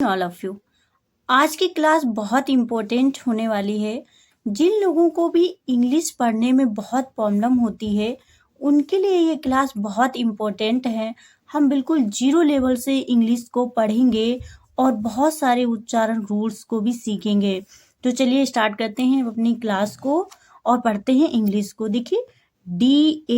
All of you. आज की class बहुत इम्पोर्टेंट होने वाली है। जिन लोगों को भी इंग्लिश पढ़ने में बहुत प्रॉब्लम होती है उनके लिए ये क्लास बहुत इम्पोर्टेंट है। हम बिल्कुल जीरो लेवल से इंग्लिश को पढ़ेंगे और बहुत सारे उच्चारण रूल्स को भी सीखेंगे। तो चलिए स्टार्ट करते हैं अपनी क्लास को और पढ़ते हैं इंग्लिश को। देखिए डी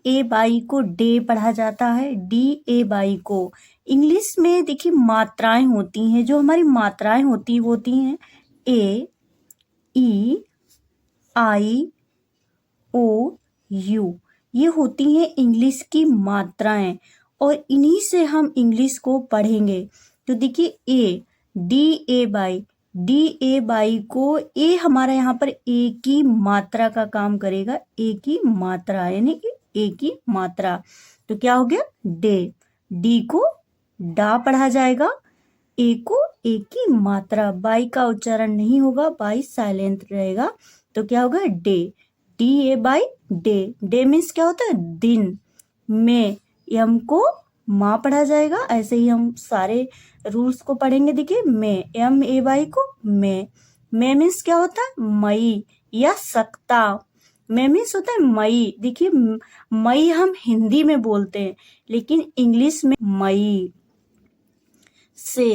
ए बाई को डे पढ़ा जाता है। डी ए बाई को इंग्लिश में देखिए मात्राएं होती हैं। जो हमारी मात्राएं होती हैं ए, ई, आई, ओ, यू। ये होती हैं इंग्लिश की मात्राएं और इन्हीं से हम इंग्लिश को पढ़ेंगे। तो देखिए डी ए बाई को ए हमारा यहाँ पर ए की मात्रा का काम करेगा। ए की मात्रा यानी कि ए की मात्रा। तो क्या हो गया डे। डी को डा पढ़ा जाएगा। ए को ए की मात्रा। बाई का उच्चारण नहीं होगा, बाई साइलेंट रहेगा। तो क्या होगा day. D A by day. Day means क्या होता है दिन। में एम को माँ पढ़ा जाएगा। ऐसे ही हम सारे रूल्स को पढ़ेंगे। देखिए में, एम ए वाई को में मीन्स क्या होता है मई या सकता। में मीन्स होता है मई। देखिए मई हम हिंदी में बोलते हैं लेकिन इंग्लिश में मई। से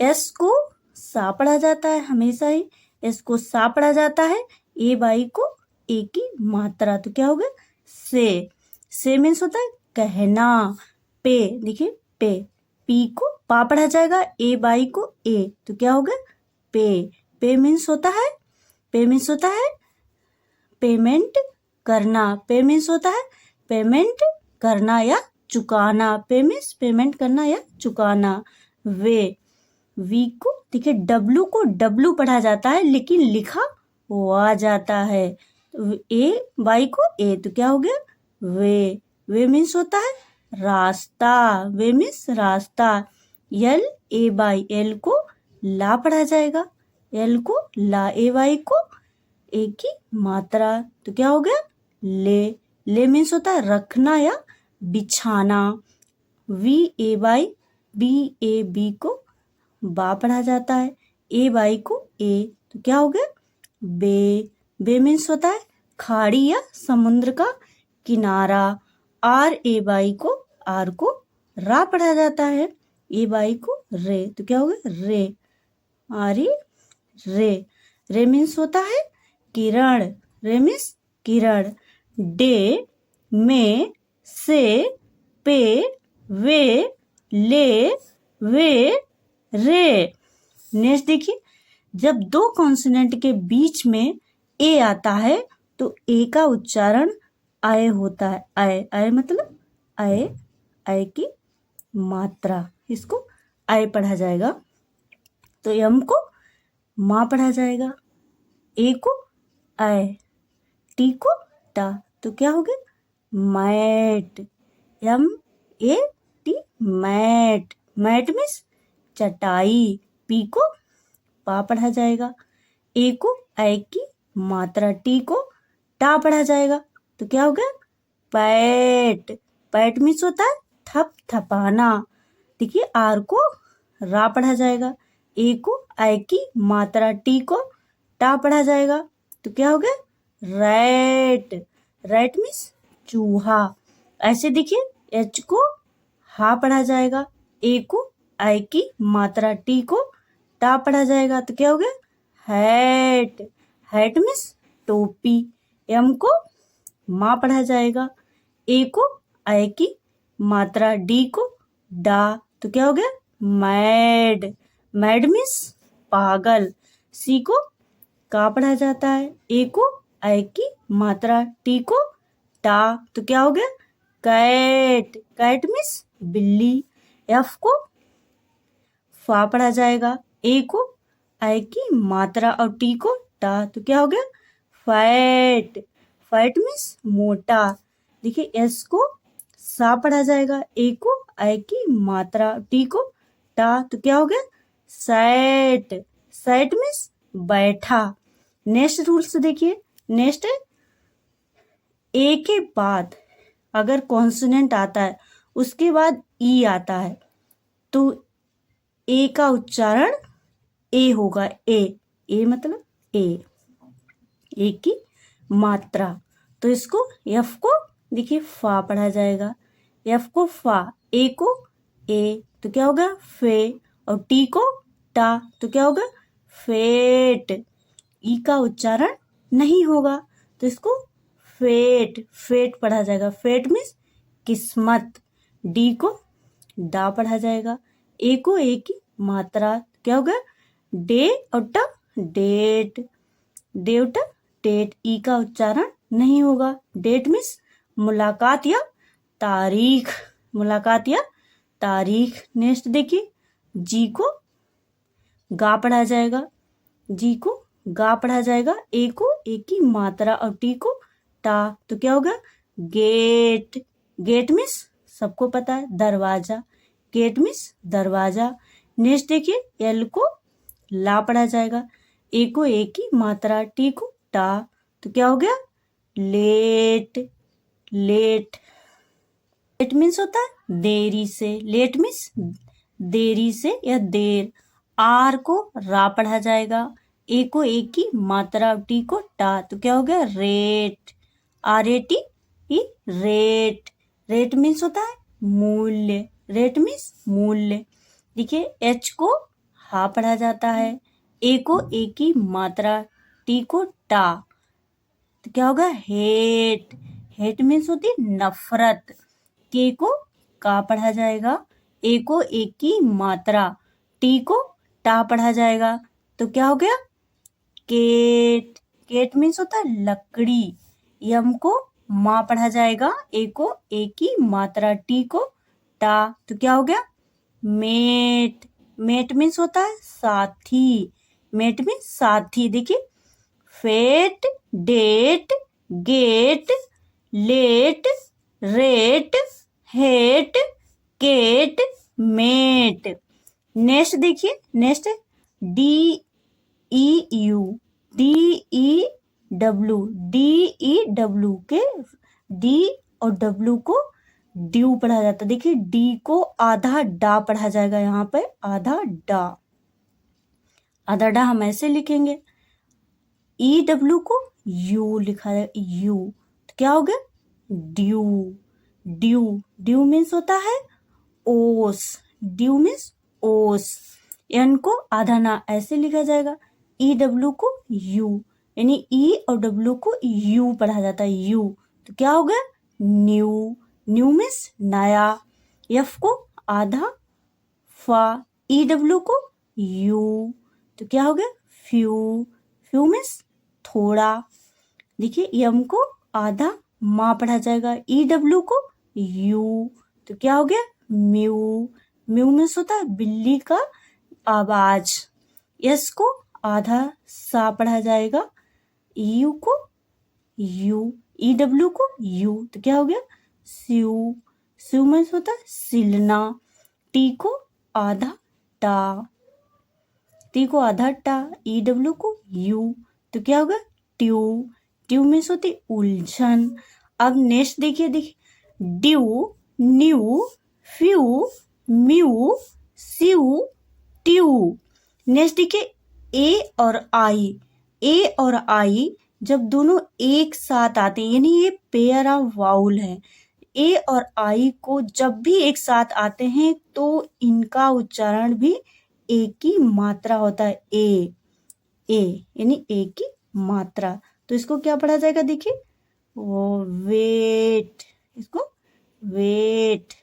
एस को सा पढ़ा जाता है। हमेशा ही एस को सा पढ़ा जाता है। ए बाई को ए की मात्रा। तो क्या होगा से मीन्स होता है कहना। पे देखिए पे, पी को पा पढ़ा जाएगा। ए बाई को ए। तो क्या होगा पे। पे मीन्स होता है पेमेंट करना। पे मीन्स होता है पेमेंट करना या चुकाना। पे मीन्स पेमेंट करना या चुकाना। वी को देखिए डब्लू को डब्लू पढ़ा जाता है लेकिन लिखा वा जाता है। ए बाई को ए। तो क्या हो गया वे मीन्स होता है रास्ता। वे मीन्स रास्ता। एल ए बाई एल को ला पढ़ा जाएगा। एल को ला। ए वाई को ए की मात्रा। तो क्या हो गया ले मीन्स होता है रखना या बिछाना। वी ए बाई बी ए बी को बा पढ़ा जाता है। ए बाई को ए। तो क्या हो गया बे मीन्स होता है खाड़ी या समुद्र का किनारा। आर ए बाई को आर को रा पढ़ा जाता है। ए बाई को रे। तो क्या हो गया रे। आर रे मीन्स होता है किरण। रे मीन्स किरण। डे में से पे वे ले वे रे। नेक्स्ट देखिए जब दो कॉन्सोनेंट के बीच में ए आता है तो ए का उच्चारण आय होता है। आय मतलब आय की मात्रा। इसको आय पढ़ा जाएगा। तो एम को माँ पढ़ा जाएगा। ए को आय, टी को टा। तो क्या हो गया mat. M a t mat. Mat means चटाई। पी को पा पढ़ा जाएगा। ए को आय की मात्रा। टी को टा पढ़ा जाएगा। तो क्या हो गया पैट। पैट मीन्स होता है थप थपाना। देखिए आर को रा पढ़ा जाएगा। ए को आय की मात्रा। टी को टा पढ़ा जाएगा। तो क्या हो गया रैट। रैट मीन्स चूहा। ऐसे देखिए एच को हा पढ़ा जाएगा। ए को आय की मात्रा। टी को टा पढ़ा जाएगा। तो क्या हो गया हैट। हैट मीन्स टोपी। एम को माँ पढ़ा जाएगा। ए को आय की मात्रा। डी को डा। तो क्या हो गया मैड। मैड मीन्स पागल। सी को का पढ़ा जाता है। ए को आय की मात्रा। टी को टा। तो क्या हो गया कैट। कैट मीन्स बिल्ली। एफ को फा पढ़ा जाएगा। ए को आय की मात्रा और टी को टा। तो क्या हो गया फैट। फैट मीन्स मोटा। देखिए एस को सा पढ़ा जाएगा। ए को आय की मात्रा। टी को टा। तो क्या हो गया सैट। सैट मीन्स बैठा। नेक्स्ट रूल्स देखिए। नेक्स्ट है ए के बाद अगर कॉन्सोनेंट आता है उसके बाद ई आता है तो ए का उच्चारण ए होगा। ए मतलब ए की मात्रा। तो इसको एफ को देखिए फा पढ़ा जाएगा, एफ को फा, ए को ए, तो क्या होगा फे, और टी को टा, तो क्या होगा फेट। ई का उच्चारण नहीं होगा तो इसको फेट पढ़ा जाएगा। फेट मीन्स किस्मत। डी को डा पढ़ा जाएगा। ए को ए की मात्रा, क्या होगा डे और ट डेट, डेट डेट। ई का उच्चारण नहीं होगा। डेट मीन्स मुलाकात या तारीख, मुलाकात या तारीख। नेक्स्ट देखिए, जी को गा पढ़ा जाएगा, जी को गा पढ़ा जाएगा। ए को ए की मात्रा और टी को टा, तो क्या होगा गेट। गेट मीन्स सबको पता है दरवाजा, गेट मीन्स दरवाजा। नेक्स्ट देखिए, एल को ला पढ़ा जाएगा। ए को ए की मात्रा, टी को टा, तो क्या हो गया लेट। लेट लेट मीन्स होता है देरी से, लेट मीन्स देरी से या देर। आर को रा पढ़ा जाएगा। ए को ए की मात्रा, टी को टा, तो क्या हो गया rate. R A T E rate. Rate means होता है मूल्य, रेट मीन्स मूल्य। देखिए, एच को हा पढ़ा जाता है। ए को ए की मात्रा, टी को टा, तो क्या होगा हेट। हेट मीन्स होती है नफरत। के को का पढ़ा जाएगा। ए को ए की मात्रा, टी को टा पढ़ा जाएगा, तो क्या हो गया केट। केट मीन्स होता है लकड़ी। यम को मा पढ़ा जाएगा। ए को ए की मात्रा, टी को टा, तो क्या हो गया मेट। मेट मीन्स होता है साथी। मेट मीन्स साथी। देखिए, fate, date, gate, late, rate, hate, Kate, mate. Next देखिए, next D E U, D E W, D E W के डी और डब्ल्यू को ड्यू पढ़ा जाता है। देखिए, डी को आधा डा पढ़ा जाएगा, यहाँ पे आधा डा। आधा डा हम ऐसे लिखेंगे। ई डब्ल्यू को यू लिखा है, यू, तो क्या हो गया ड्यू। ड्यू, ड्यू मीन्स होता है ओस, ड्यू मीन्स ओस। एन को आधा ना ऐसे लिखा जाएगा। ई डब्ल्यू को यू, यानी ई और डब्ल्यू को यू पढ़ा जाता है, यू, तो क्या हो गया न्यू। न्यू मीन्स नया। एफ को आधा फा, ई डब्ल्यू को यू, तो क्या हो गया फ्यू। फ्यू मीन्स थोड़ा। देखिए, यम को आधा मा पढ़ा जाएगा। ई डब्ल्यू को यू, तो क्या हो गया म्यू। म्यू मीन्स होता है बिल्ली का आवाज। यस को आधा सा पढ़ा जाएगा। यू को यू, ई डब्ल्यू को यू, तो क्या हो गया स्यू। स्यू मीन्स होता है सिलना। टी को आधा टा, टी को आधा टा, ई डब्ल्यू को यू, तो क्या होगा ट्यू। ट्यू मीन्स होती उलझन। अब नेक्स्ट देखिए, ड्यू, न्यू, फ्यू, म्यू, स्यू, ट्यू। नेक्स्ट देखिए, ए और आई। ए और आई जब दोनों एक साथ आते हैं, यानी ये पेयर ऑफ वाउल है। ए और आई को जब भी एक साथ आते हैं तो इनका उच्चारण भी ए की मात्रा होता है। ए यानी ए की मात्रा। तो इसको क्या पढ़ा जाएगा, देखिए वो वेट, इसको वेट।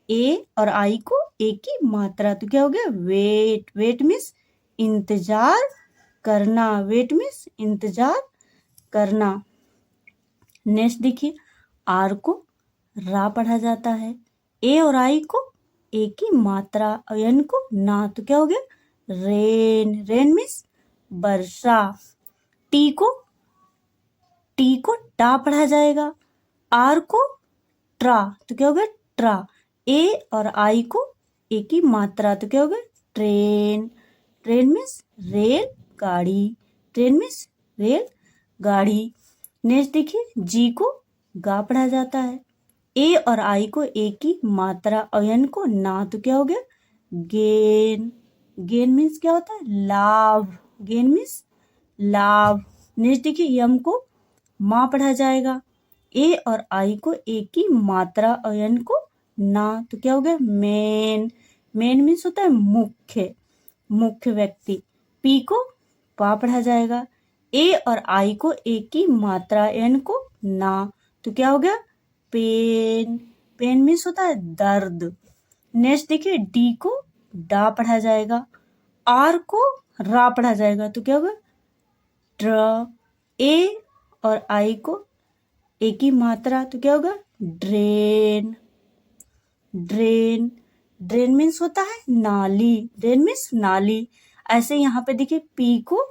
ए और आई को ए की मात्रा, तो क्या हो गया वेट। वेट मीन्स इंतजार करना, वेट मीन्स इंतजार करना। नेक्स्ट देखिए, आर को रा पढ़ा जाता है। ए और आई को ए की मात्रा और एन को ना, तो क्या हो गया रेन। रेन मीन्स वर्षा। टी को टा पढ़ा जाएगा। आर को ट्रा, तो क्या हो गया ट्रा। ए और आई को ए की मात्रा, तो क्या हो गया ट्रेन। ट्रेन मीन्स रेल गाड़ी। ट्रेन मीन्स रेल गाड़ी। नेक्स्ट देखिए, जी को गा पढ़ा जाता है। ए और आई को ए की मात्रा और एन को ना, तो क्या हो गया गेन, गेन मीन्स क्या होता है, लाभ, गेन मीन्स लाभ। नेक्स्ट देखिए यम को माँ पढ़ा जाएगा, ए और आई को एक की मात्रा और एन को ना, तो क्या हो गया मेन, मेन मीन्स होता है मुख्य, मुख्य व्यक्ति। पी को पा पढ़ा जाएगा, ए और आई को एक की मात्रा एन को ना, तो क्या हो गया पेन, पेन मीन्स होता है दर्द। नेक्स्ट देखिए डी को डा पढ़ा जाएगा, आर को रा पढ़ा जाएगा, तो क्या होगा ड्र। ए और आई को एक ही मात्रा, तो क्या होगा ड्रेन, ड्रेन, ड्रेन मीन्स होता है नाली, ड्रेन मीन्स नाली। ऐसे यहाँ पे देखिए पी को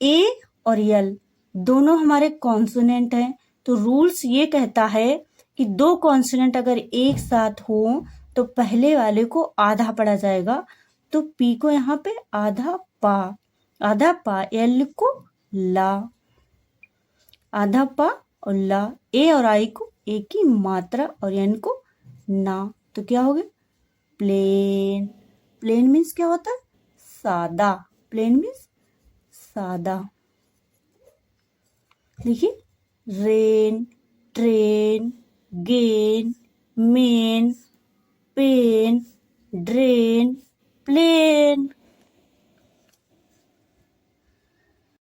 ए और यल दोनों हमारे कॉन्सोनेंट हैं, तो रूल्स ये कहता है कि दो कॉन्सोनेंट अगर एक साथ हो तो पहले वाले को आधा पढ़ा जाएगा, तो पी को यहाँ पे आधा पा, आधा पा, एल को ला, आधा पा और ला, ए और आई को एक की मात्रा और एन को ना, तो क्या हो गया प्लेन, प्लेन मीन्स क्या होता है सादा, प्लेन मीन्स सादा। देखिए rain, train, gain, main, pen, drain, plane.